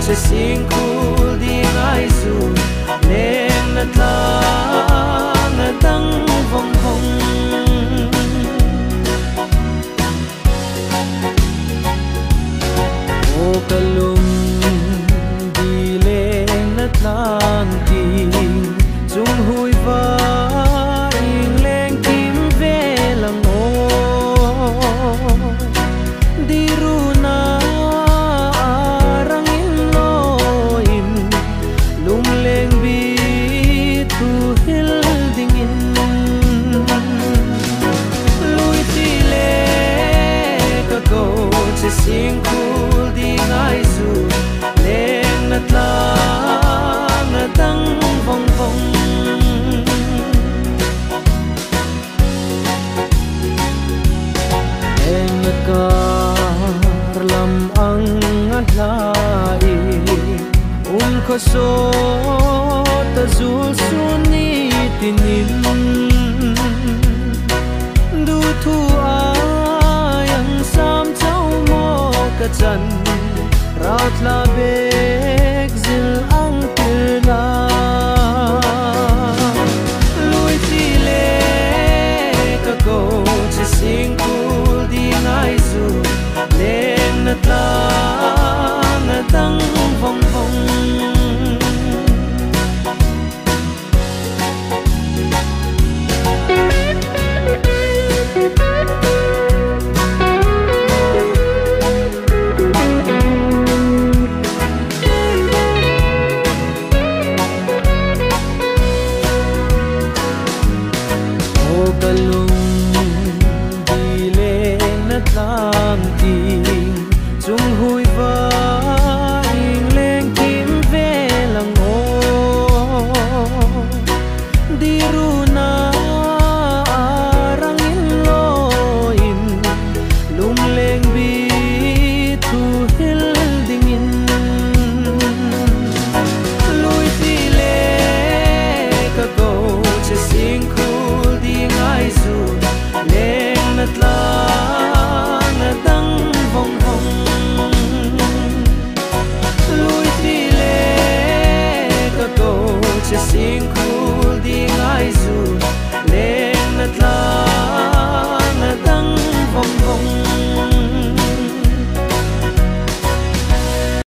se singkul di ngai su leng na tlang na tang vong vong o kalum di leng na tlang ting chung hui va ing leng kim ve lang o di ru na arang in lo in lung leng bi tu hil ding in lui ti le ka go se sing kul di ngai su leng na tlang na tang vong vong eng kar lam ang adlai ko so ta zul suni tinin du thu ayang sam chau mo ka chan raut la bek zil ang tila lui ti le ka ko chi sing kul di ngai su leng na tla